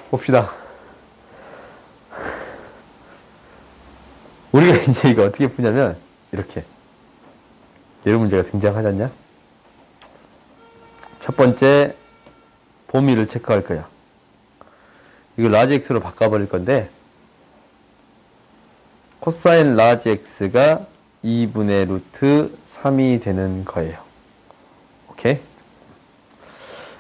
봅시다. 우리가 이제 이거 어떻게 푸냐면 이렇게 예로 문제가 등장하지 않냐? 첫 번째 범위를 체크할 거야. 이거 라지 x로 바꿔버릴 건데 코사인 라지 x가 2분의 루트 3이 되는 거예요. 오케이?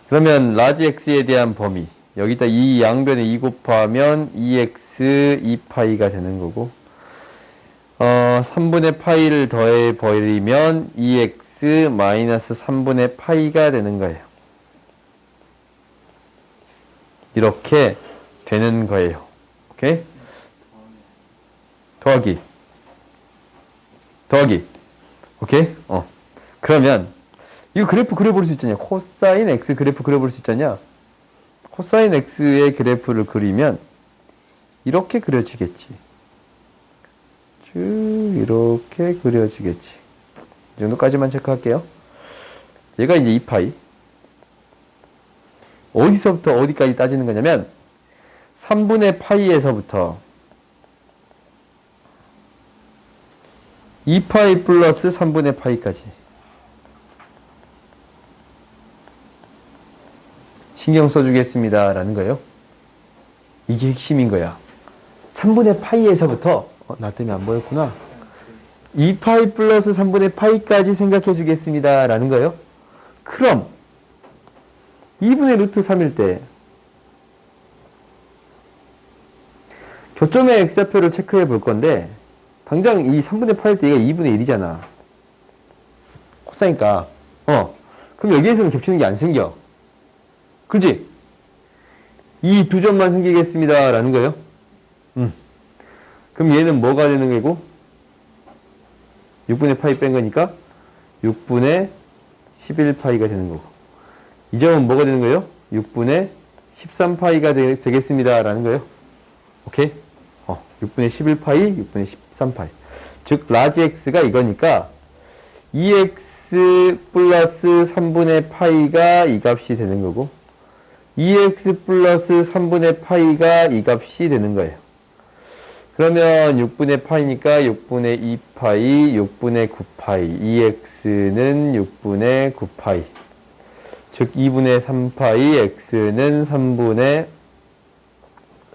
그러면 라지 x에 대한 범위 여기다 이 양변에 2 곱하면 2x 2파이가 되는 거고 3분의 파이를 더해 버리면 2x 마이너스 3분의 파이가 되는 거예요. 이렇게 되는 거예요. 오케이? 더하기. 오케이? 그러면 이거 그래프 그려볼 수 있잖냐. 코사인 x 그래프 그려볼 수 있잖냐. 코사인 x의 그래프를 그리면 이렇게 그려지겠지. 쭉 이렇게 그려지겠지. 이 정도까지만 체크할게요. 얘가 이제 2파이. 어디서부터 어디까지 따지는 거냐면 3분의 파이에서부터 2파이 플러스 3분의 파이까지. 신경 써주겠습니다. 라는 거예요. 이게 핵심인 거야. 3분의 파이에서부터 나 때문에 안 보였구나. 2파이 플러스 3분의 파이까지 생각해 주겠습니다. 라는 거예요. 그럼 2분의 루트 3일 때 교점의 x좌표를 체크해 볼 건데 당장 이 3분의 8일 때 얘가 2분의 1이잖아. 코사니까 그럼 여기에서는 겹치는 게 안 생겨. 그렇지? 이 두 점만 생기겠습니다. 라는 거예요. 그럼 얘는 뭐가 되는 거고? 6분의 파이 뺀 거니까 6분의 11파이가 되는 거고. 이 점은 뭐가 되는 거예요? 6분의 13파이가 되겠습니다. 라는 거예요. 오케이? 6분의 11파이, 6분의 13파이. 즉, 라지 x가 이거니까 2x 플러스 3분의 파이가 이 값이 되는 거고 2x 플러스 3분의 파이가 이 값이 되는 거예요. 그러면 6분의 파이니까 6분의 2파이, 6분의 9파이, 2x는 6분의 9파이. 즉 2분의 3파이, x는 3분의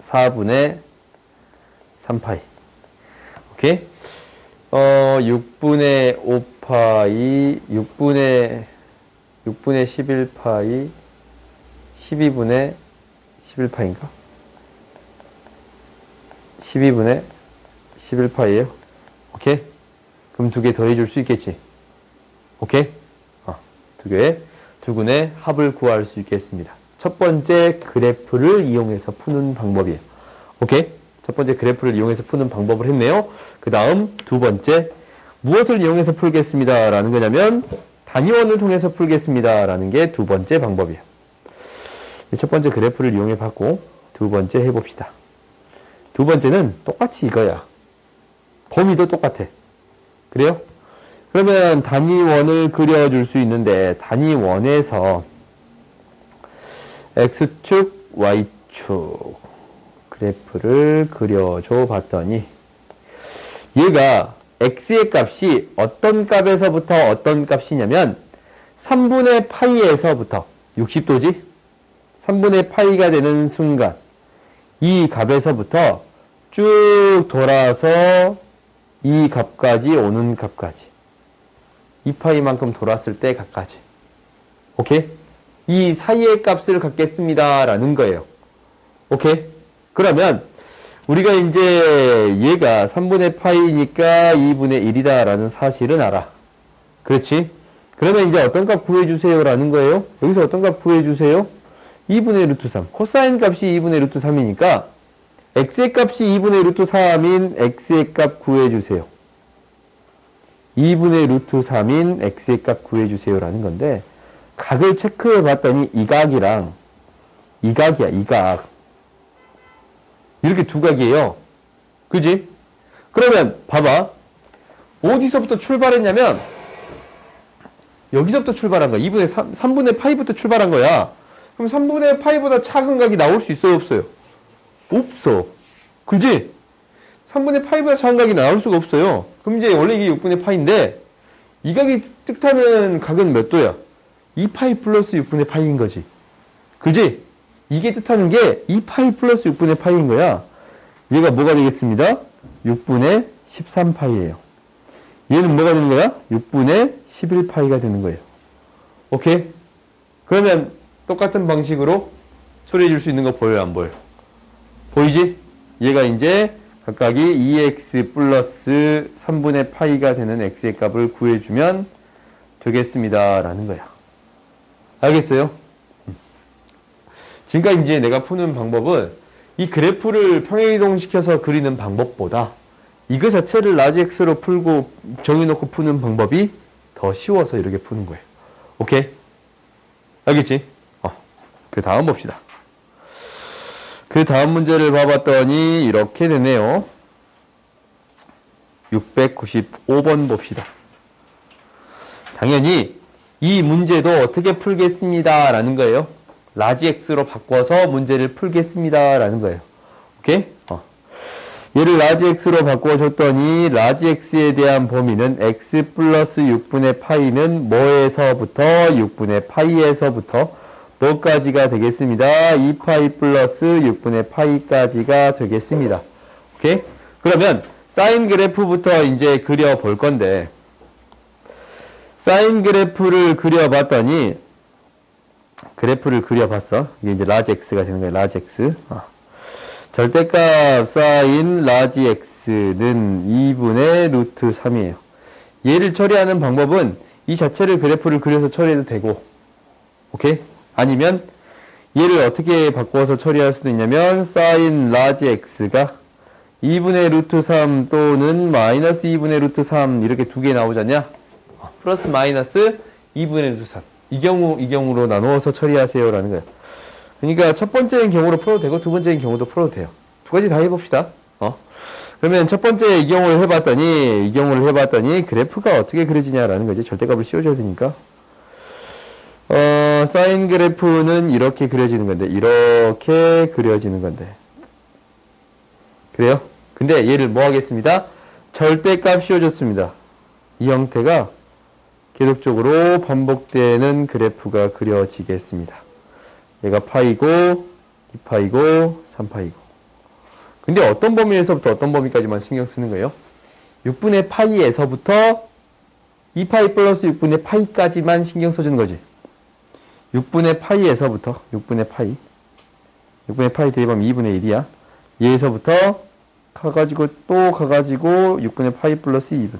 4분의 3파이. 오케이? 6분의 5파이, 6분의 11파이, 12분의 11파인가? 12분의 11파이에요. 오케이? 그럼 두 개 더해줄 수 있겠지? 오케이? 두 군의 합을 구할 수 있겠습니다. 첫 번째 그래프를 이용해서 푸는 방법이에요. 오케이? 첫 번째 그래프를 이용해서 푸는 방법을 했네요. 그 다음 두 번째 무엇을 이용해서 풀겠습니다. 라는 거냐면 단위원을 통해서 풀겠습니다. 라는 게 두 번째 방법이에요. 첫 번째 그래프를 이용해 봤고 두 번째 해봅시다. 두 번째는 똑같이 이거야. 범위도 똑같아. 그래요? 그러면 단위원을 그려줄 수 있는데 단위원에서 X축, Y축 그래프를 그려줘 봤더니 얘가 X의 값이 어떤 값에서부터 어떤 값이냐면 3분의 파이에서부터 60도지? 3분의 파이가 되는 순간 이 값에서부터 쭉 돌아서 이 값까지 오는 값까지 2파이만큼 돌았을 때 값까지 오케이? 이 사이의 값을 갖겠습니다 라는 거예요. 오케이? 그러면 우리가 이제 얘가 3분의 파이니까 2분의 1이다 라는 사실은 알아. 그렇지? 그러면 이제 어떤 값 구해주세요 라는 거예요. 여기서 어떤 값 구해주세요? 2분의 루트 3. 코사인 값이 2분의 루트 3이니까 x의 값이 2분의 루트 3인 x의 값 구해주세요. 2분의 루트 3인 x의 값 구해주세요 라는 건데 각을 체크해 봤더니 이 각이랑 이 각이야. 이 각. 이렇게 두 각이에요. 그지? 그러면 봐봐. 어디서부터 출발했냐면 여기서부터 출발한 거야. 3분의 파이부터 출발한 거야. 그럼 3분의 파이보다 작은 각이 나올 수 있어요? 없어요? 없어. 그지? 3분의 파이보다 작은 각이 나올 수가 없어요. 그럼 이제 원래 이게 6분의 파인데 이 각이 뜻하는 각은 몇 도야? 2파이 플러스 6분의 파이인 거지. 그지? 이게 뜻하는 게 2파이 플러스 6분의 파이인 거야. 얘가 뭐가 되겠습니다? 6분의 13파이예요. 얘는 뭐가 되는 거야? 6분의 11파이가 되는 거예요. 오케이? 그러면 똑같은 방식으로 처리해 줄 수 있는 거 보여요, 안 보여요? 보이지? 얘가 이제 각각이 2x 플러스 3분의 파이가 되는 x의 값을 구해주면 되겠습니다. 라는 거야. 알겠어요? 지금까지 이제 내가 푸는 방법은 이 그래프를 평행이동시켜서 그리는 방법보다 이거 자체를 라지 x로 풀고 정해놓고 푸는 방법이 더 쉬워서 이렇게 푸는 거예요. 오케이? 알겠지? 그 다음 봅시다. 그 다음 문제를 봐봤더니 이렇게 되네요. 695번 봅시다. 당연히 이 문제도 어떻게 풀겠습니다 라는 거예요. 라지 x로 바꿔서 문제를 풀겠습니다 라는 거예요. 오케이? 얘를 라지 x로 바꿔줬더니 라지 x에 대한 범위는 x 플러스 6분의 파이는 뭐에서부터 6분의 파이에서부터 뭐까지가 되겠습니다. 2파이 플러스 6분의 파이까지가 되겠습니다. 오케이? 그러면 사인 그래프부터 이제 그려볼 건데 사인 그래프를 그려봤더니 그래프를 그려봤어. 이게 이제 라지 x가 되는 거예요. 라지 x. 절대값 사인 라지 x는 2분의 루트 3이에요. 얘를 처리하는 방법은 이 자체를 그래프를 그려서 처리해도 되고, 오케이? 아니면 얘를 어떻게 바꿔서 처리할 수도 있냐면 사인 라지 x가 2분의 루트 3 또는 마이너스 2분의 루트 3 이렇게 두 개 나오잖냐? 플러스 마이너스 2분의 루트 3. 이 경우로 나누어서 처리하세요 라는 거예요. 그러니까 첫 번째인 경우로 풀어도 되고 두 번째인 경우도 풀어도 돼요. 두 가지 다 해봅시다. 그러면 첫 번째 이 경우를 해봤더니 그래프가 어떻게 그려지냐라는 거지. 절대값을 씌워줘야 되니까. 사인 그래프는 이렇게 그려지는 건데 이렇게 그려지는 건데 그래요? 근데 얘를 뭐 하겠습니다? 절대값 씌워줬습니다. 이 형태가 계속적으로 반복되는 그래프가 그려지겠습니다. 얘가 파이고 2파이고 3파이고 근데 어떤 범위에서부터 어떤 범위까지만 신경 쓰는 거예요? 6분의 파이에서부터 2파이 플러스 6분의 파이까지만 신경 써주는 거지. 6분의 파이에서부터 6분의 파이 대입하면 2분의 1이야. 얘에서부터 가가지고 또 가가지고 6분의 파이 플러스 2분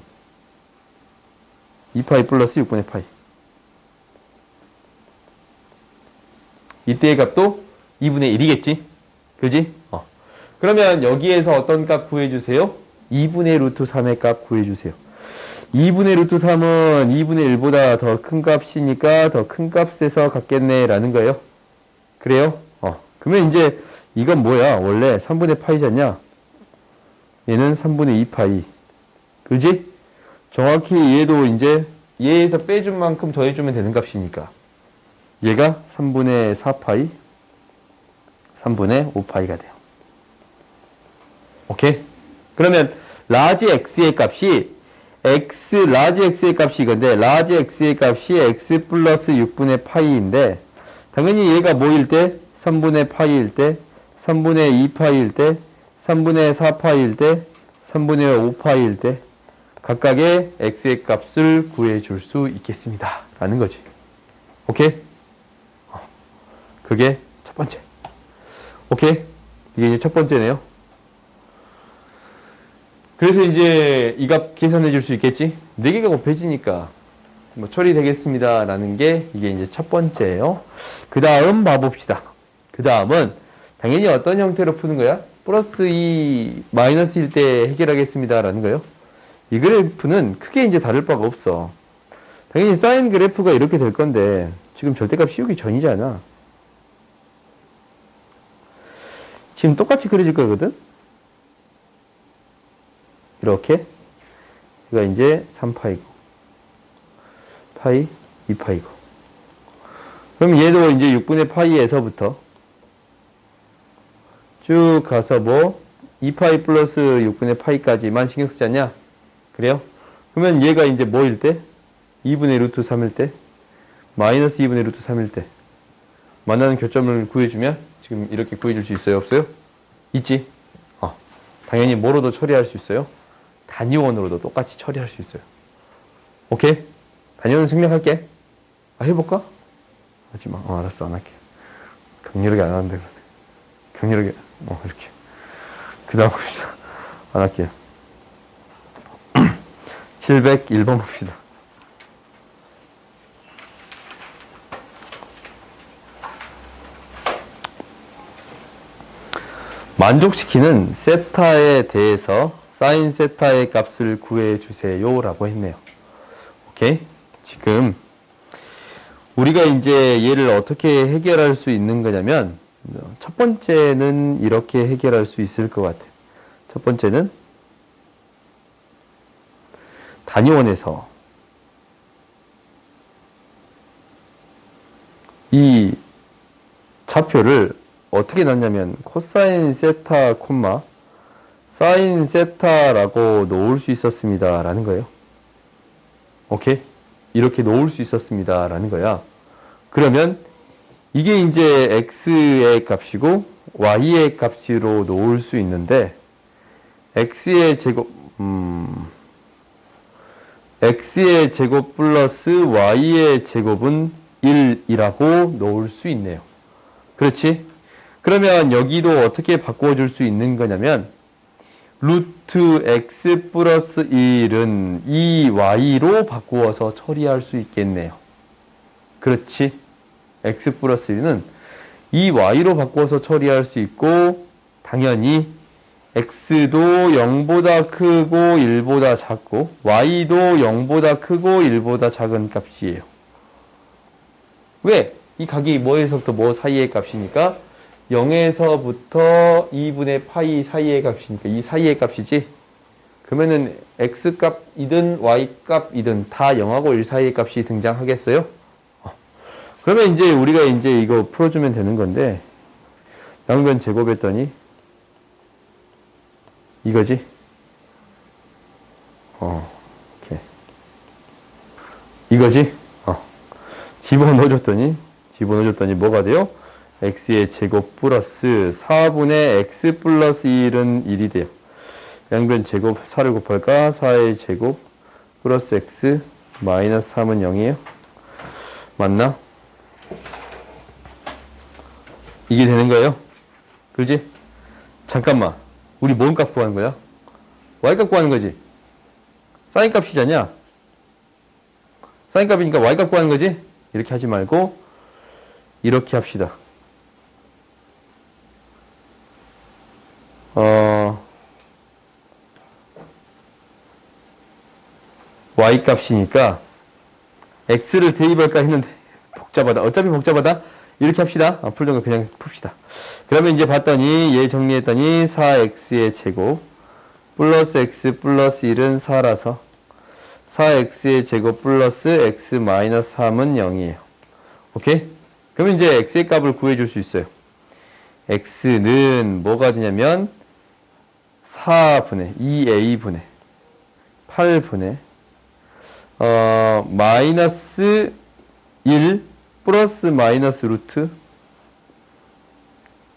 2파이 플러스 6분의 파이 이때의 값도 2분의 1이겠지? 그지? 그러면 여기에서 어떤 값 구해주세요? 2분의 루트 3의 값 구해주세요. 2분의 루트 3은 2분의 1보다 더 큰 값이니까 더 큰 값에서 갖겠네 라는 거예요. 그래요? 그러면 이제 이건 뭐야? 원래 3분의 파이잖냐? 얘는 3분의 2파이. 그지? 정확히 얘도 이제 얘에서 빼준 만큼 더해주면 되는 값이니까 얘가 3분의 4파이 3분의 5파이가 돼요. 오케이? 그러면 라지 x의 값이 라지 x의 값이 이건데 라지 x의 값이 x 플러스 6분의 파이인데 당연히 얘가 뭐일 때? 3분의 파이일 때 3분의 2파이일 때 3분의 4파이일 때 3분의 5파이일 때 각각의 x의 값을 구해줄 수 있겠습니다. 라는 거지. 오케이? 그게 첫 번째. 오케이? 이게 이제 첫 번째네요. 그래서 이제 이 값 계산해 줄 수 있겠지? 4개가 곱해지니까 뭐 처리되겠습니다. 라는 게 이게 이제 첫 번째예요. 그 다음 봐봅시다. 그 다음은 당연히 어떤 형태로 푸는 거야? 플러스 2, 마이너스 1 때 해결하겠습니다. 라는 거예요. 이 그래프는 크게 이제 다를 바가 없어. 당연히 사인 그래프가 이렇게 될 건데 지금 절대값 씌우기 전이잖아. 지금 똑같이 그려질 거거든? 이렇게. 얘가 이제 3파이고, 파이, 2파이고. 그럼 얘도 이제 6분의 파이에서부터 쭉 쭉 가서 뭐 2파이 플러스 6분의 파이까지만 신경 쓰지 않냐? 그래요? 그러면 얘가 이제 뭐일 때? 2분의 루트 3일 때? 마이너스 2분의 루트 3일 때 만나는 교점을 구해주면 지금 이렇게 구해줄 수 있어요? 없어요? 있지? 당연히 뭐로도 처리할 수 있어요? 단위원으로도 똑같이 처리할 수 있어요. 오케이? 단위원 생략할게. 해볼까? 하지마. 알았어. 안 할게. 격렬하게 안 하는데. 격렬하게. 이렇게. 그 다음 봅시다. 안 할게요. 701번 봅시다. 만족시키는 세타에 대해서 사인 세타의 값을 구해주세요 라고 했네요. 오케이? 지금 우리가 이제 얘를 어떻게 해결할 수 있는 거냐면 첫 번째는 이렇게 해결할 수 있을 것 같아요. 첫 번째는 단위원에서 이 좌표를 어떻게 넣냐면 코사인 세타 콤마 사인 세타라고 놓을 수 있었습니다 라는 거예요. 오케이? 이렇게 놓을 수 있었습니다 라는 거야. 그러면 이게 이제 x의 값이고 y의 값으로 놓을 수 있는데 x의 제곱 x의 제곱 플러스 y의 제곱은 1이라고 놓을 수 있네요. 그렇지? 그러면 여기도 어떻게 바꿔줄 수 있는 거냐면 루트 x 플러스 1은 2y로 바꾸어서 처리할 수 있겠네요. 그렇지? x 플러스 1은 2y로 바꿔서 처리할 수 있고 당연히 x도 0보다 크고 1보다 작고 y도 0보다 크고 1보다 작은 값이에요. 왜? 이 각이 뭐에서부터 뭐 사이의 값이니까 0에서부터 2분의 파이 사이의 값이니까 이 사이의 값이지. 그러면은 x 값이든 y 값이든 다 0하고 1 사이의 값이 등장하겠어요? 그러면 이제 우리가 이제 이거 풀어주면 되는 건데 양변 제곱했더니 이거지? 오케이. 이거지? 집어넣어줬더니 뭐가 돼요? x의 제곱 플러스 4분의 x 플러스 1은 1이 돼요. 양변 제곱 4를 곱할까? 4의 제곱 플러스 x 마이너스 3은 0이에요. 맞나? 이게 되는 거예요? 그렇지? 잠깐만. 우리 뭔 값 구하는 거야? y 값 구하는 거지? 사인 값이잖냐? 사인 값이니까 y 값 구하는 거지? 이렇게 하지 말고 이렇게 합시다. y 값이니까 x를 대입할까 했는데 복잡하다. 어차피 복잡하다. 이렇게 합시다. 풀던 거 그냥 풉시다. 그러면 이제 봤더니 얘 정리했더니 4x의 제곱 플러스 x 플러스 1은 4라서 4x의 제곱 플러스 x 마이너스 3은 0이에요. 오케이? 그러면 이제 x의 값을 구해줄 수 있어요. x는 뭐가 되냐면 4분의 2a분의 8분의 마이너스 1 플러스 마이너스 루트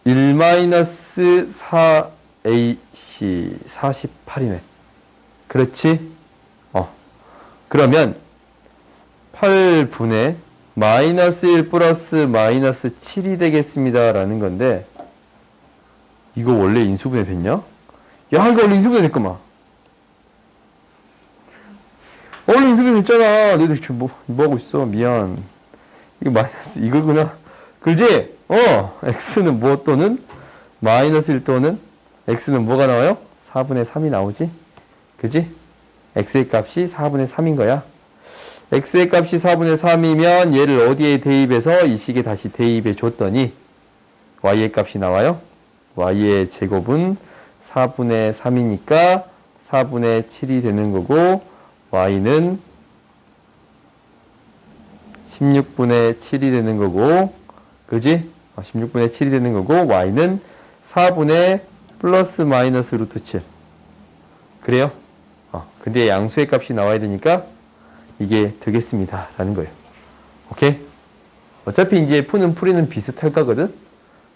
1 마이너스 4ac 48이네. 그렇지? 그러면 8분의 마이너스 1 플러스 마이너스 7이 되겠습니다 라는 건데 이거 원래 인수분해 됐냐? 야, 이거 원래 인수분해 됐구만. 원래 인수분해 됐잖아. 너희들 지금 뭐 하고 있어? 미안. 이거 마이너스 이거구나. 그렇지? x는 뭐 또는 마이너스 1 또는 x는 뭐가 나와요? 4분의 3이 나오지? 그지? x의 값이 4분의 3인 거야. x의 값이 4분의 3이면 얘를 어디에 대입해서 이 식에 다시 대입해 줬더니 y의 값이 나와요. y의 제곱은 4분의 3이니까 4분의 7이 되는 거고 y는 16분의 7이 되는 거고 그지? 16분의 7이 되는 거고 y는 4분의 플러스 마이너스 루트 7. 그래요? 근데 양수의 값이 나와야 되니까 이게 되겠습니다. 라는 거예요. 오케이? 어차피 이제 푸는 풀이는 비슷할 거거든?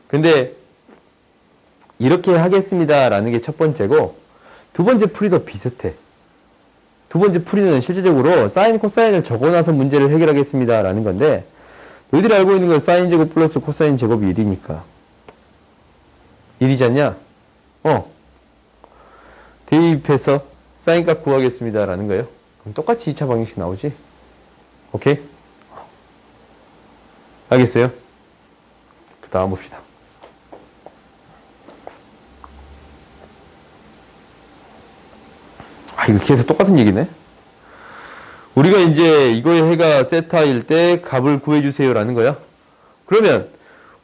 근데 이렇게 하겠습니다. 라는 게 첫 번째고, 두 번째 풀이도 비슷해. 두 번째 풀이는 실질적으로 사인, 코사인을 적어놔서 문제를 해결하겠습니다. 라는 건데, 너희들이 알고 있는 건 사인 제곱 플러스 코사인 제곱이 1이니까. 1이지 않냐? 대입해서 사인 값 구하겠습니다. 라는 거예요. 그럼 똑같이 2차 방정식 나오지? 오케이? 알겠어요? 그 다음 봅시다. 이거 계속 똑같은 얘기네. 우리가 이제 이거의 해가 세타일 때 값을 구해주세요 라는 거야. 그러면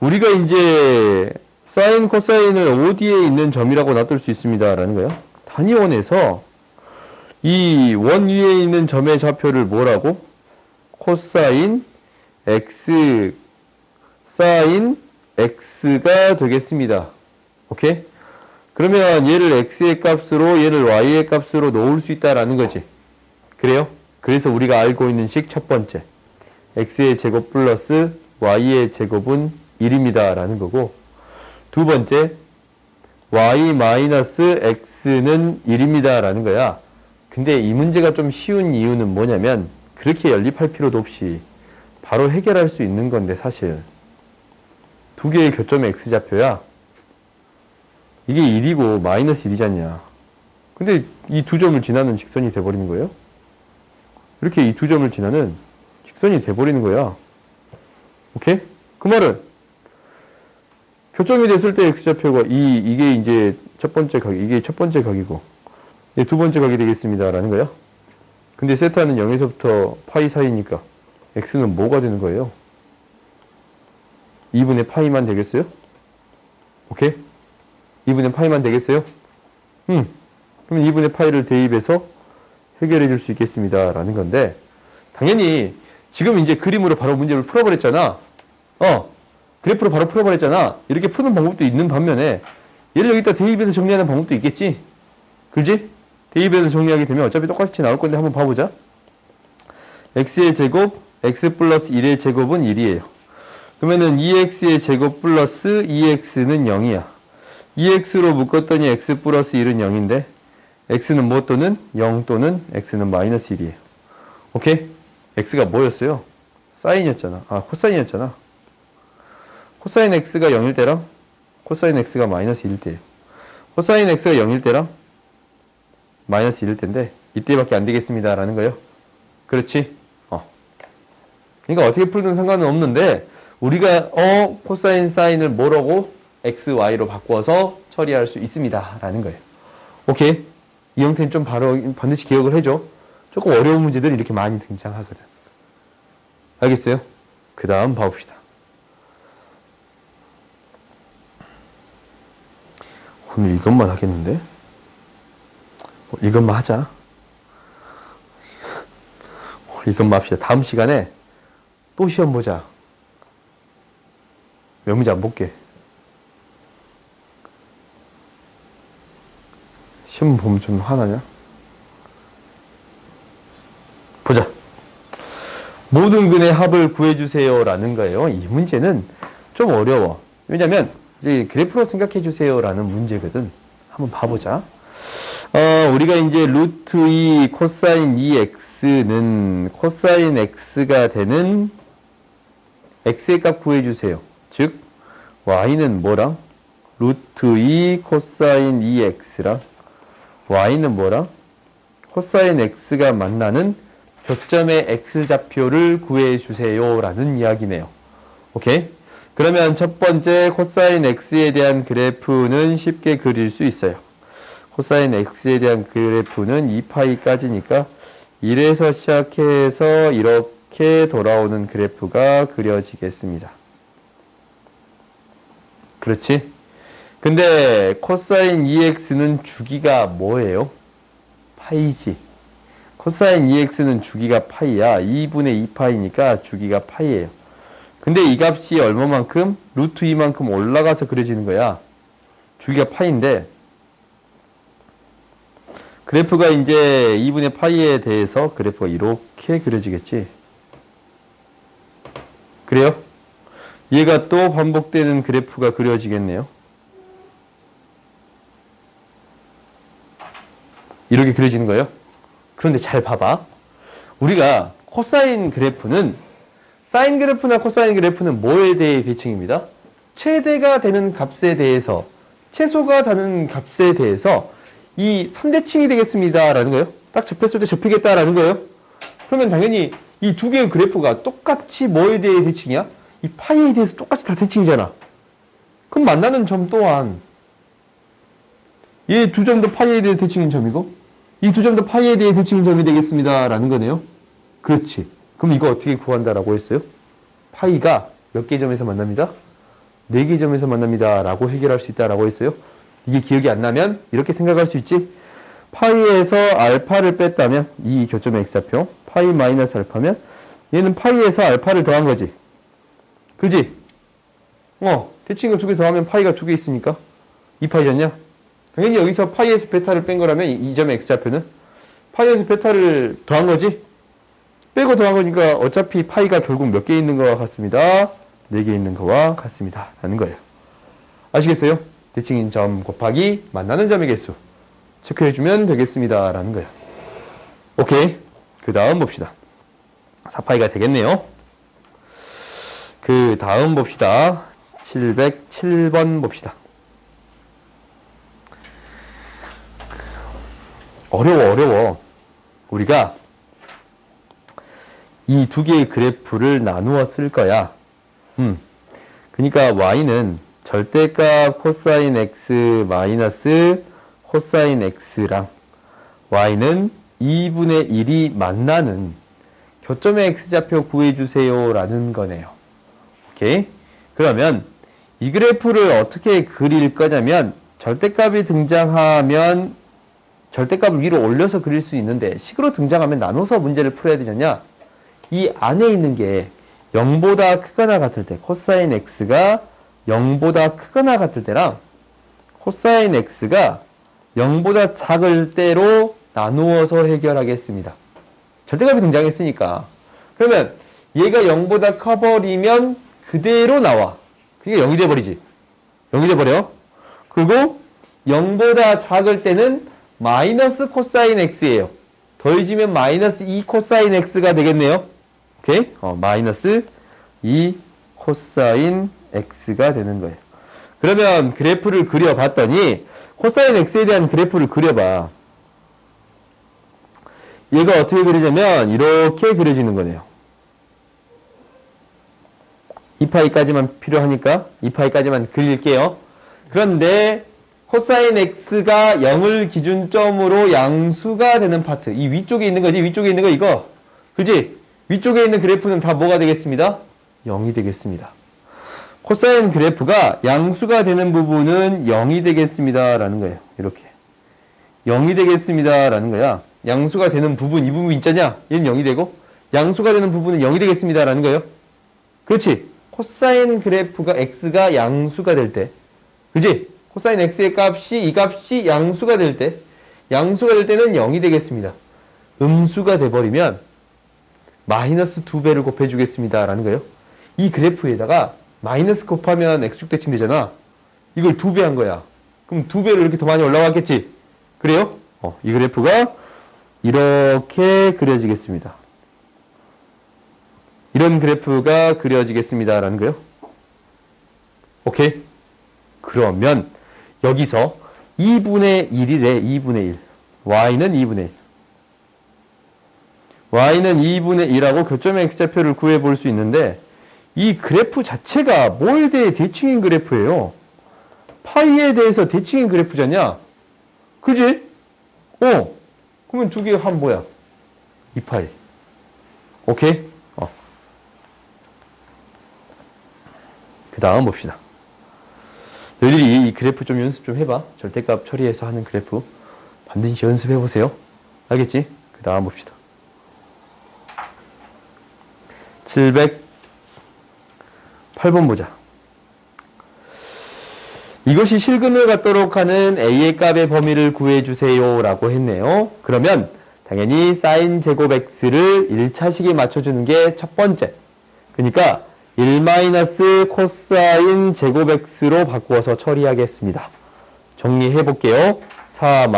우리가 이제 사인, 코사인을 OD에 있는 점이라고 놔둘 수 있습니다 라는 거야. 단위원에서 이 원 위에 있는 점의 좌표를 뭐라고? 코사인 x 사인 x가 되겠습니다. 오케이? 그러면 얘를 x의 값으로 얘를 y의 값으로 놓을 수 있다라는 거지. 그래요? 그래서 우리가 알고 있는 식 첫 번째. x의 제곱 플러스 y의 제곱은 1입니다. 라는 거고. 두 번째. y 마이너스 x는 1입니다. 라는 거야. 근데 이 문제가 좀 쉬운 이유는 뭐냐면 그렇게 연립할 필요도 없이 바로 해결할 수 있는 건데 사실. 두 개의 교점의 x좌표야. 이게 1이고 마이너스 1이지 않냐. 근데 이 두 점을 지나는 직선이 돼버리는 거예요. 이렇게 이 두 점을 지나는 직선이 돼버리는 거야. 오케이? 그 말은 교점이 됐을 때 x좌표가 이게 이제 첫 번째 각, 이게 첫 번째 각이고 이게 두 번째 각이 되겠습니다. 라는 거야. 근데 세타는 0에서부터 파이 사이니까 x는 뭐가 되는 거예요? 2분의 파이만 되겠어요? 오케이? 2분의 파이만 되겠어요? 그럼 2분의 파이를 대입해서 해결해 줄 수 있겠습니다. 라는 건데, 당연히 지금 이제 그림으로 바로 문제를 풀어버렸잖아. 그래프로 바로 풀어버렸잖아. 이렇게 푸는 방법도 있는 반면에, 얘를 여기다 대입해서 정리하는 방법도 있겠지? 그렇지? 대입해서 정리하게 되면 어차피 똑같이 나올 건데 한번 봐보자. x의 제곱, x 플러스 1의 제곱은 1이에요. 그러면은 2x의 제곱 플러스 2x는 0이야. 2x로 묶었더니 x 플러스 1은 0인데 x는 뭐 또는 0 또는 x는 마이너스 1이에요. 오케이? x가 뭐였어요? 사인이었잖아. 코사인이었잖아. 코사인 x가 0일 때랑 코사인 x가 마이너스 1일 때예요. 코사인 x가 0일 때랑 마이너스 1일 때인데 이때밖에 안 되겠습니다. 라는 거예요. 그렇지? 그러니까 어떻게 풀든 상관은 없는데 우리가 코사인 사인을 뭐라고? x, y로 바꿔서 처리할 수 있습니다. 라는 거예요. 오케이? 이 형태는 좀 반드시 기억을 해줘. 조금 어려운 문제들이 이렇게 많이 등장하거든. 알겠어요? 그 다음 봐봅시다. 오늘 이것만 하겠는데? 이것만 하자. 이것만 합시다. 다음 시간에 또 시험 보자. 몇 문제 안 볼게. 시험 보면 좀 화나냐? 보자. 모든 근의 합을 구해주세요. 라는 거예요. 이 문제는 좀 어려워. 왜냐면, 이제 그래프로 생각해 주세요. 라는 문제거든. 한번 봐보자. 우리가 이제 루트 2 코사인 2x는 코사인 x가 되는 x의 값 구해주세요. 즉, y는 뭐랑? 루트 2 코사인 2x랑 y는 뭐랑? 코사인 x가 만나는 교점의 x좌표를 구해주세요. 라는 이야기네요. 오케이? 그러면 첫 번째 코사인 x에 대한 그래프는 쉽게 그릴 수 있어요. 코사인 x에 대한 그래프는 2파이까지니까 1에서 시작해서 이렇게 돌아오는 그래프가 그려지겠습니다. 그렇지? 근데 코사인 2x는 주기가 뭐예요? 파이지. 코사인 2x는 주기가 파이야. 2분의 2파이니까 주기가 파이예요. 근데 이 값이 얼마만큼? 루트 2만큼 올라가서 그려지는 거야. 주기가 파이인데 그래프가 이제 2분의 파이에 대해서 그래프가 이렇게 그려지겠지. 그래요? 얘가 또 반복되는 그래프가 그려지겠네요. 이렇게 그려지는 거예요. 그런데 잘 봐봐. 우리가 코사인 그래프는 사인 그래프나 코사인 그래프는 뭐에 대해 대칭입니다. 최대가 되는 값에 대해서 최소가 되는 값에 대해서 이 3대칭이 되겠습니다 라는 거예요. 딱 접했을 때 접히겠다라는 거예요. 그러면 당연히 이 두 개의 그래프가 똑같이 뭐에 대해 대칭이야? 이 파이에 대해서 똑같이 다 대칭이잖아. 그럼 만나는 점 또한 얘 두 점도 파이에 대해 대칭인 점이고 이 두 점도 파이에 대해 대칭인 점이 되겠습니다 라는 거네요. 그렇지. 그럼 이거 어떻게 구한다라고 했어요? 파이가 몇 개의 점에서 만납니다? 4개의 점에서 만납니다 라고 해결할 수 있다라고 했어요. 이게 기억이 안 나면 이렇게 생각할 수 있지. 파이에서 알파를 뺐다면 이 교점의 x좌표 파이 마이너스 알파면 얘는 파이에서 알파를 더한 거지. 그지? 대칭을 2개 더하면 파이가 2개 있으니까 2파이잖냐? 당연히 여기서 파이에서 베타를 뺀 거라면 이 점의 x좌표는 파이에서 베타를 더한 거지? 빼고 더한 거니까 어차피 파이가 결국 몇 개 있는 거와 같습니다. 4개 있는 거와 같습니다. 라는 거예요. 아시겠어요? 대칭인 점 곱하기 만나는 점의 개수 체크해주면 되겠습니다. 라는 거예요. 오케이. 그 다음 봅시다. 4파이가 되겠네요. 그 다음 봅시다. 707번 봅시다. 어려워. 우리가 이 두 개의 그래프를 나누어 쓸 거야. 그러니까 y는 절대값 코사인 x 마이너스 코사인 x랑 y는 2분의 1이 만나는 교점의 x좌표 구해주세요 라는 거네요. 오케이? 그러면 이 그래프를 어떻게 그릴 거냐면 절대값이 등장하면 절대값을 위로 올려서 그릴 수 있는데 식으로 등장하면 나눠서 문제를 풀어야 되잖냐. 이 안에 있는 게 0보다 크거나 같을 때 코사인 x가 0보다 크거나 같을 때랑 코사인 x가 0보다 작을 때로 나누어서 해결하겠습니다. 절대값이 등장했으니까. 그러면 얘가 0보다 커버리면 그대로 나와. 그러니까 0이 돼버리지. 0이 돼버려. 그리고 0보다 작을 때는 마이너스 코사인 x예요. 더해지면 마이너스 2 코사인 x가 되겠네요. 오케이? 마이너스 2 코사인 x가 되는 거예요. 그러면 그래프를 그려봤더니 코사인 x에 대한 그래프를 그려봐. 얘가 어떻게 그리냐면 이렇게 그려지는 거네요. 2파이까지만 필요하니까 2파이까지만 그릴게요. 그런데 코사인 x가 0을 기준점으로 양수가 되는 파트. 이 위쪽에 있는 거지. 위쪽에 있는 거 이거. 그지? 위쪽에 있는 그래프는 다 뭐가 되겠습니다? 0이 되겠습니다. 코사인 그래프가 양수가 되는 부분은 0이 되겠습니다. 라는 거예요. 이렇게. 0이 되겠습니다. 라는 거야. 양수가 되는 부분, 이 부분 있잖냐? 얘는 0이 되고, 양수가 되는 부분은 0이 되겠습니다. 라는 거예요. 그렇지? 코사인 그래프가 x가 양수가 될 때. 그지? 코사인 x의 값이, 이 값이 양수가 될 때, 양수가 될 때는 0이 되겠습니다. 음수가 돼버리면, 마이너스 2배를 곱해주겠습니다. 라는 거예요. 이 그래프에다가 마이너스 곱하면 x축 대칭 되잖아. 이걸 2배 한 거야. 그럼 2배로 이렇게 더 많이 올라갔겠지? 그래요? 이 그래프가 이렇게 그려지겠습니다. 이런 그래프가 그려지겠습니다. 라는 거예요. 오케이? 그러면 여기서 2분의 1이래. 2분의 1. y는 2분의 1. y는 2분의 1하고 교점의 x좌표를 구해볼 수 있는데 이 그래프 자체가 뭐에 대해 대칭인 그래프예요. 파이에 대해서 대칭인 그래프잖냐? 그지? 그러면 두 개의 합 뭐야? 2파이. 오케이? 그 다음 봅시다. 너희들이 이 그래프 좀 연습 좀 해봐. 절대값 처리해서 하는 그래프. 반드시 연습해보세요. 알겠지? 그 다음 봅시다. 708번 보자. 이것이 실근을 갖도록 하는 a의 값의 범위를 구해주세요 라고 했네요. 그러면 당연히 사인 제곱 x를 1차식에 맞춰주는 게 첫 번째. 그러니까 1 코사인 제곱 x로 바꾸어서 처리하겠습니다. 정리해 볼게요. 4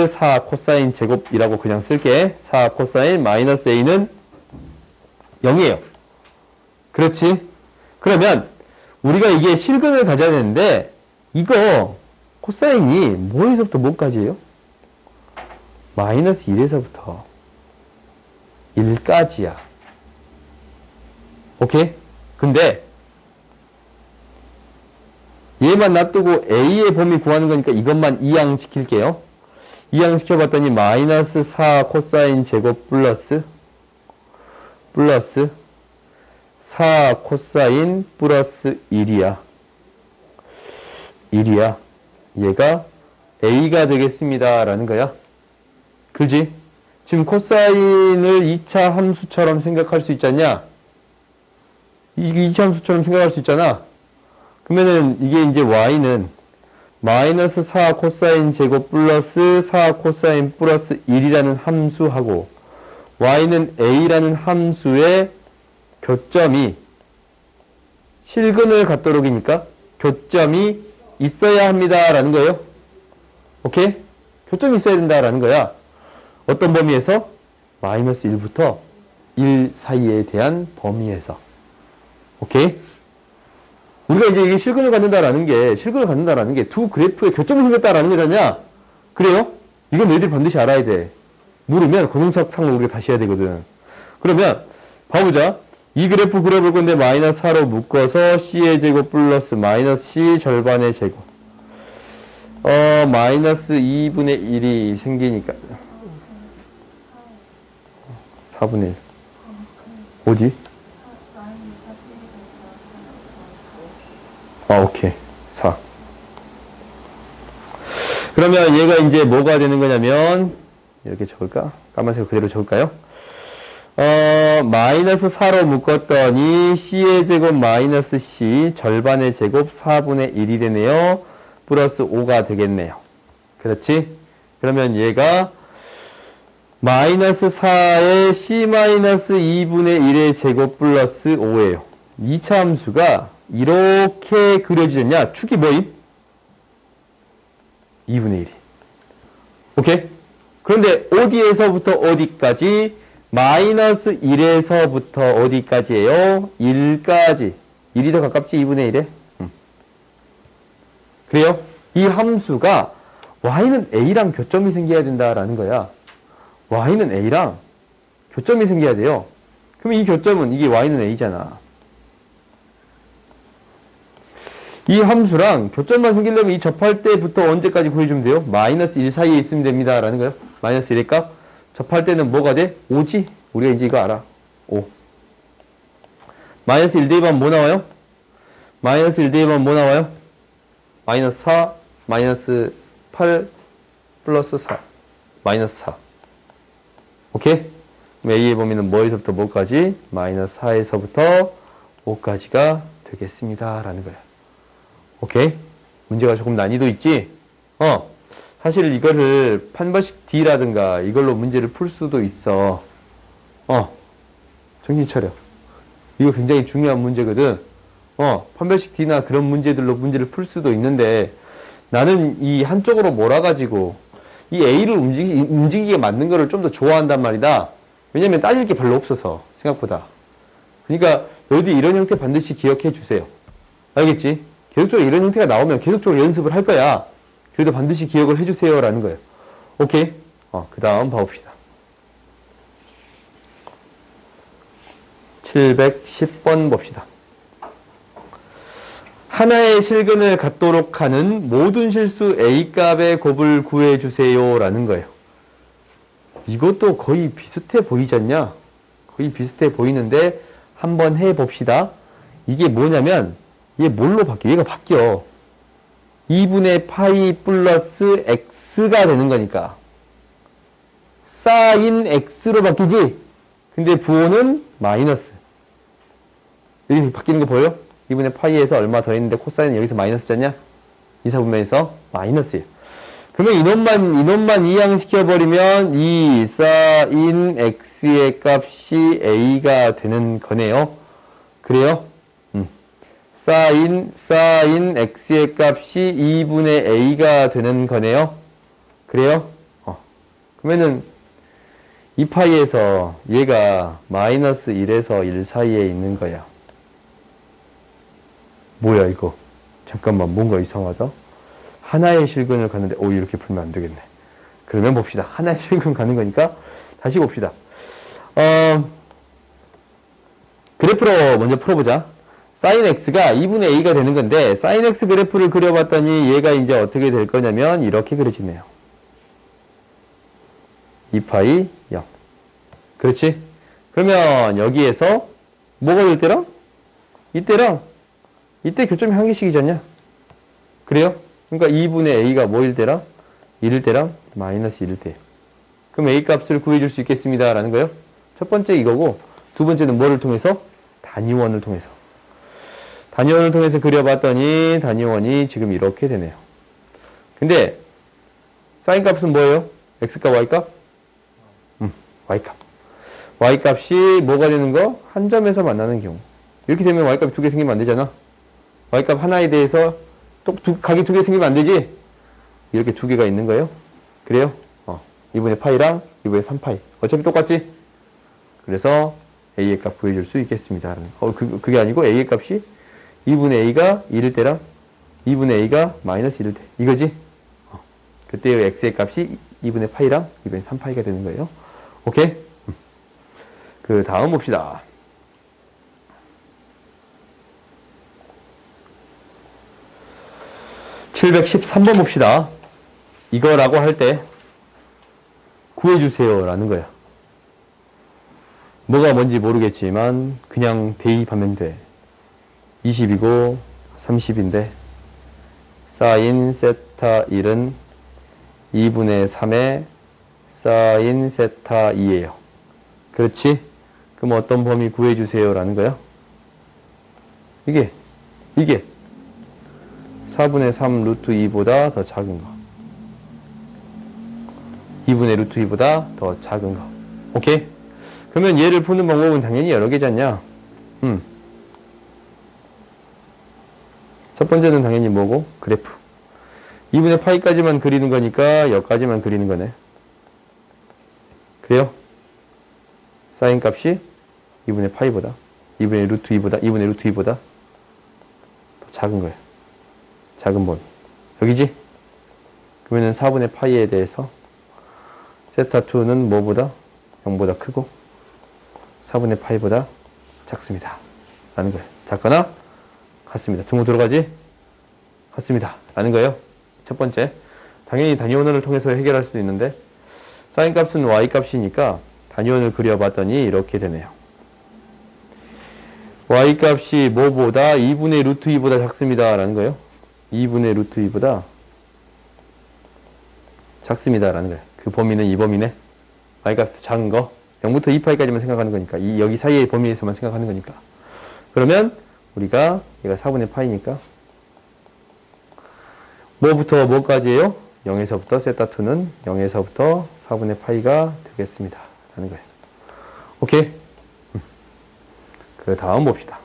4 코사인 제곱이라고 그냥 쓸게. 4 코사인 마이너스 a는 0이에요. 그렇지? 그러면 우리가 이게 실근을 가져야 되는데 이거 코사인이 뭐에서부터 뭐까지예요? 마이너스 1에서부터 1까지야. 오케이? 근데 얘만 놔두고 a의 범위 구하는 거니까 이것만 이항시킬게요. 이항시켜봤더니 마이너스 4 코사인 제곱 플러스 4 코사인 플러스 1이야. 얘가 a가 되겠습니다 라는 거야. 그지? 지금 코사인을 2차 함수처럼 생각할 수 있잖냐? 이게 2차 함수처럼 생각할 수 있잖아. 그러면은 이게 이제 y는 마이너스 4 코사인 제곱 플러스 4 코사인 플러스 1이라는 함수하고 y는 a라는 함수의 교점이 실근을 갖도록이니까 교점이 있어야 합니다 라는 거예요. 오케이? 교점이 있어야 된다라는 거야. 어떤 범위에서? 마이너스 1부터 1 사이에 대한 범위에서. 오케이? 우리가 이제 이게 실근을 갖는다라는 게 두 그래프에 교점이 생겼다라는 거잖냐? 그래요? 이건 너희들이 반드시 알아야 돼. 모르면 고등학상을 우리가 다시 해야 되거든. 그러면 봐보자. 이 그래프 그려볼 건데 마이너스 4로 묶어서 c의 제곱 플러스 마이너스 c 절반의 제곱. 마이너스 2분의 1이 생기니까 4분의 1. 어디? 오케이. 4. 그러면 얘가 이제 뭐가 되는 거냐면, 이렇게 적을까? 까만색 그대로 적을까요? 마이너스 4로 묶었더니, c의 제곱 마이너스 c, 절반의 제곱 4분의 1이 되네요. 플러스 5가 되겠네요. 그렇지? 그러면 얘가, 마이너스 4의 c 마이너스 2분의 1의 제곱 플러스 5예요. 2차 함수가 이렇게 그려지느냐? 축이 뭐임? 2분의 1이. 오케이? 그런데 어디에서부터 어디까지? 마이너스 1에서부터 어디까지예요? 1까지. 1이 더 가깝지? 2분의 1에? 그래요? 이 함수가 y는 a랑 교점이 생겨야 된다라는 거야. y는 a랑 교점이 생겨야 돼요. 그러면 이 교점은 이게 y는 a잖아. 이 함수랑 교점만 생기려면 이 접할 때부터 언제까지 구해주면 돼요? 마이너스 1 사이에 있으면 됩니다. 라는 거예요. 마이너스 1의 값. 접할 때는 뭐가 돼? 5지? 우리가 이제 이거 알아. 5. 마이너스 1 대입하면 뭐 나와요? 마이너스 1 대입하면 뭐 나와요? 마이너스 4, 마이너스 8, 플러스 4. 마이너스 4. 오케이? 그럼 A의 범위는 뭐에서부터 뭐까지? 마이너스 4에서부터 5까지가 되겠습니다. 라는 거야. 오케이? 문제가 조금 난이도 있지? 사실 이거를 판별식 D라든가 이걸로 문제를 풀 수도 있어. 정신 차려. 이거 굉장히 중요한 문제거든. 판별식 D나 그런 문제들로 문제를 풀 수도 있는데 나는 이 한쪽으로 몰아가지고 이 A를 움직이게 만든 거를 좀 더 좋아한단 말이다. 왜냐면 따질 게 별로 없어서 생각보다. 그러니까 너희들 이런 형태 반드시 기억해 주세요. 알겠지? 계속적으로 이런 형태가 나오면 계속적으로 연습을 할 거야. 그래도 반드시 기억을 해주세요 라는 거예요. 오케이? 그 다음 봐봅시다. 710번 봅시다. 하나의 실근을 갖도록 하는 모든 실수 A값의 곱을 구해주세요 라는 거예요. 이것도 거의 비슷해 보이지 않냐? 거의 비슷해 보이는데 한번 해봅시다. 이게 뭐냐면 얘 뭘로 바뀌어? 얘가 바뀌어. 2분의 파이 플러스 x가 되는 거니까 사인 x로 바뀌지? 근데 부호는 마이너스. 여기 바뀌는 거 보여? 2분의 파이에서 얼마 더 했는데 코사인은 여기서 마이너스잖냐? 이 4분면에서 마이너스예요. 그러면 이놈만 이항시켜버리면 이 sin x의 값이 a가 되는 거네요. 그래요? sin x의 값이 2분의 a가 되는 거네요. 그래요? 그러면은 2파이에서 얘가 마이너스 1에서 1 사이에 있는 거야. 뭐야 이거? 잠깐만 뭔가 이상하다. 하나의 실근을 가는데 이렇게 풀면 안 되겠네. 그러면 봅시다. 하나의 실근 가는 거니까 다시 봅시다. 그래프로 먼저 풀어보자. sin x가 2분의 a가 되는 건데 sin x 그래프를 그려봤더니 얘가 이제 어떻게 될 거냐면 이렇게 그려지네요. 2파이 0. 그렇지? 그러면 여기에서 뭐가 될 때랑? 이때 교점이 한 개씩이잖냐? 그래요? 그러니까 2분의 a가 뭐일 때랑? 1일 때랑 마이너스 1일 때. 그럼 a 값을 구해줄 수 있겠습니다. 라는 거예요. 첫 번째 이거고 두 번째는 뭐를 통해서? 단위원을 통해서. 단위원을 통해서 그려봤더니 단위원이 지금 이렇게 되네요. 근데 사인 값은 뭐예요? x값, y값? y값. y값이 뭐가 되는 거? 한 점에서 만나는 경우. 이렇게 되면 y값이 두 개 생기면 안 되잖아. y값 하나에 대해서 또 각이 두 개 생기면 안 되지? 이렇게 두 개가 있는 거예요. 그래요? 2분의 파이랑 2분의 3파이. 어차피 똑같지? 그래서 a의 값 구해줄 수 있겠습니다. 그게 아니고 a의 값이 2분의 a가 1일 때랑 2분의 a가 마이너스 1일 때. 이거지? 그때의 x의 값이 2분의 파이랑 2분의 3파이가 되는 거예요. 오케이? 그 다음 봅시다. (713번) 봅시다. 이거라고 할 때 구해주세요 라는 거야. 뭐가 뭔지 모르겠지만 그냥 대입하면 돼. 20이고 30인데 사인 세타 1은 2분의 3의 사인 세타 2예요. 그렇지? 그럼 어떤 범위 구해주세요 라는 거야? 이게 4분의 3 루트 2보다 더 작은 거. 2분의 루트 2보다 더 작은 거. 오케이? 그러면 얘를 푸는 방법은 당연히 여러 개잖냐? 첫 번째는 당연히 뭐고? 그래프. 2분의 파이까지만 그리는 거니까 여기까지만 그리는 거네. 그래요? 사인 값이 2분의 파이보다 2분의 루트 2보다 더 작은 거예요. 작은 범위. 여기지? 그러면 4분의 파이에 대해서 세타2는 뭐보다? 0보다 크고 4분의 파이보다 작습니다. 라는 거예요. 작거나 같습니다. 등호 들어가지? 같습니다. 라는 거예요. 첫 번째. 당연히 단위원을 통해서 해결할 수도 있는데 사인 값은 y 값이니까 단위원을 그려봤더니 이렇게 되네요. y 값이 뭐보다 2분의 루트 2보다 작습니다. 라는 거예요. 2분의 루트 2보다 작습니다. 라는 거예요. 그 범위는 이 범위네. y 값이 작은 거. 0부터 2파이까지만 생각하는 거니까. 여기 사이의 범위에서만 생각하는 거니까. 그러면 우리가 얘가 4분의 파이니까 뭐부터 뭐까지예요? 0에서부터 세타2는 0에서부터 4분의 파이가 되겠습니다. 라는 거예요. 오케이? 그 다음 봅시다.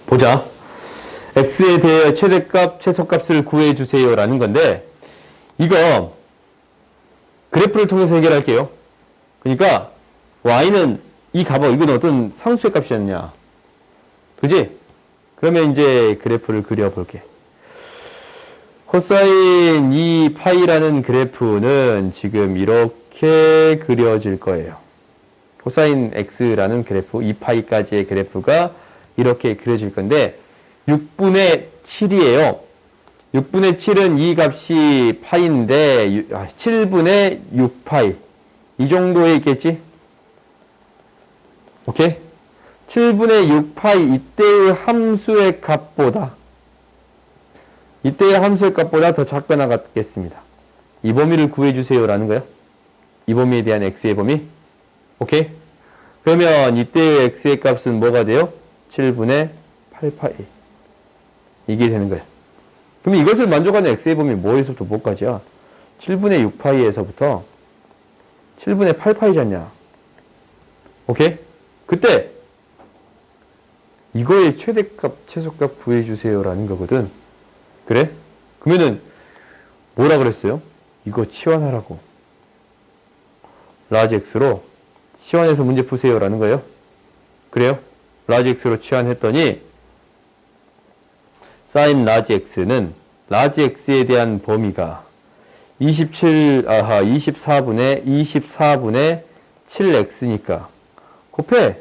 보자. x에 대해 최대값, 최소값을 구해주세요. 라는 건데, 이거, 그래프를 통해서 해결할게요. 그러니까, y는 이 값어, 이건 어떤 상수의 값이었냐. 그지? 그러면 이제 그래프를 그려볼게. 코사인 2파이라는 그래프는 지금 이렇게 그려질 거예요. 코사인 x라는 그래프, 2파이까지의 그래프가 이렇게 그려질 건데 6분의 7이에요. 6분의 7은 이 값이 파이인데 7분의 6파이 이 정도에 있겠지? 오케이? 7분의 6파이 이때의 함수의 값보다 더 작거나 같겠습니다. 이 범위를 구해주세요 라는 거예요. 이 범위에 대한 x의 범위. 오케이? 그러면 이때 x의 값은 뭐가 돼요? 7분의 8파이. 이게 되는 거야. 그럼 이것을 만족하는 x의 범위 뭐에서부터 뭐까지야? 7분의 6파이에서부터 7분의 8파이잖냐. 오케이? 그때 이거의 최대값, 최소값 구해주세요 라는 거거든. 그래? 그러면은 뭐라 그랬어요? 이거 치환하라고. 라지 x로 치환해서 문제 푸세요 라는 거예요. 그래요? 라지 x로 치환했더니 사인 라지 x는 라지 x에 대한 범위가 24분의 7x니까 곱해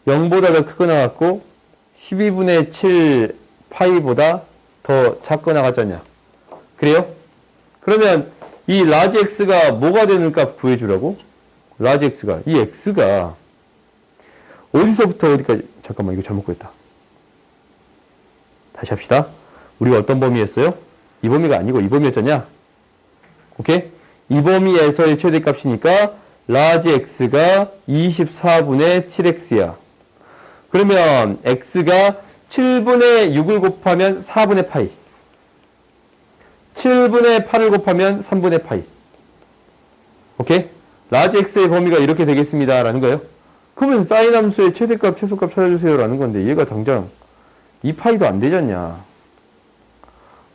0보다 더 크거 나왔고 12분의 7 파이보다 더 작거 나갔잖냐. 그래요? 그러면 이 라지 x가 뭐가 되는 값 구해주라고? 라지 x가 이 x가 어디서부터 어디까지. 잠깐만, 이거 잘못 구했다. 다시 합시다. 우리가 어떤 범위였어요? 이 범위가 아니고 이 범위였잖냐. 오케이? 이 범위에서의 최대값이니까 라지 x가 24분의 7x야. 그러면 x가 7분의 6을 곱하면 4분의 파이, 7분의 8을 곱하면 3분의 파이. 오케이? 라지 x의 범위가 이렇게 되겠습니다 라는 거예요. 그러면 사인 함수의 최대값, 최소값 찾아주세요 라는 건데 얘가 당장 2파이도 안 되잖냐.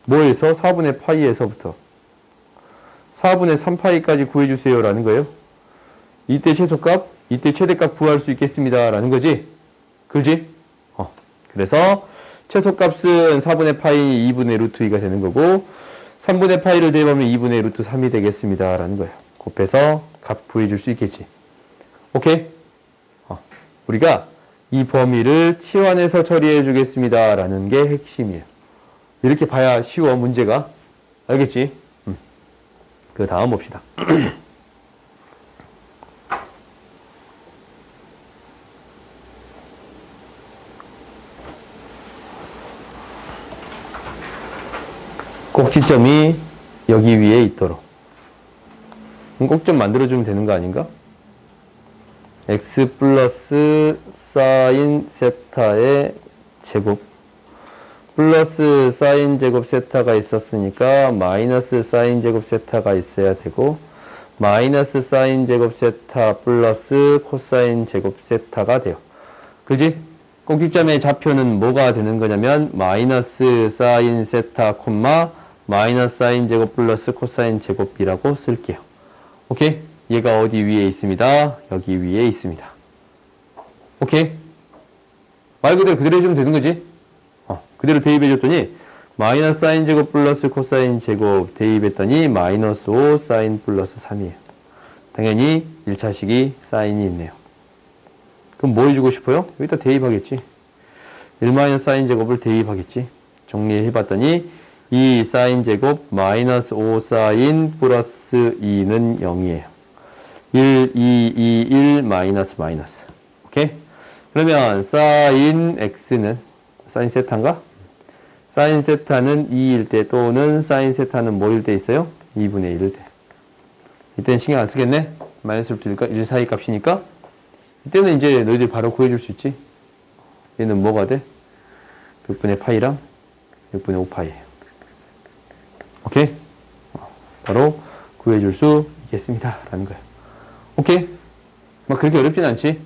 뭐에서? 4분의 파이에서부터 4분의 3파이까지 구해주세요 라는 거예요. 이때 최소값, 이때 최대값 구할 수 있겠습니다 라는 거지. 그지? 그래서 최소값은 4분의 파이 2분의 루트 2가 되는 거고 3분의 파이를 대입하면 2분의 루트 3이 되겠습니다 라는 거예요. 곱해서 값 구해줄 수 있겠지. 오케이? 우리가 이 범위를 치환해서 처리해 주겠습니다 라는 게 핵심이에요. 이렇게 봐야 쉬워, 문제가. 알겠지? 그 다음 봅시다. 꼭지점이 여기 위에 있도록. 꼭점 만들어주면 되는 거 아닌가? x 플러스 사인 세타의 제곱 플러스 사인 제곱 세타가 있었으니까 마이너스 사인 제곱 세타가 있어야 되고 마이너스 사인 제곱 세타 플러스 코사인 제곱 세타가 돼요. 그지? 꼭지점의 좌표는 뭐가 되는 거냐면 마이너스 사인 세타 콤마 마이너스 사인 제곱 플러스 코사인 제곱이라고 쓸게요. 오케이? 얘가 어디 위에 있습니다. 여기 위에 있습니다. 오케이? 말 그대로 해주면 되는 거지? 그대로 대입해줬더니 마이너스 사인 제곱 플러스 코사인 제곱 대입했더니 마이너스 5 사인 플러스 3이에요. 당연히 1차식이 사인이 있네요. 그럼 뭐 해주고 싶어요? 여기다 대입하겠지. 1 마이너스 사인 제곱을 대입하겠지. 정리해봤더니 2 사인 제곱 마이너스 5 사인 플러스 2는 0이에요. 1, 2, 1 마이너스 마이너스. 오케이? 그러면 사인 x는 사인 세타인가? 사인 세타는 2일 때 또는 사인 세타는 뭐일 때 있어요? 2분의 1일 때. 이때는 신경 안 쓰겠네? 마이너스 루트니까 1 사이 값이니까 이때는 이제 너희들 바로 구해줄 수 있지. 얘는 뭐가 돼? 6분의 파이랑 6분의 5파이예요. 오케이? 바로 구해줄 수 있겠습니다 라는 거야. 오케이? 막 그렇게 어렵진 않지?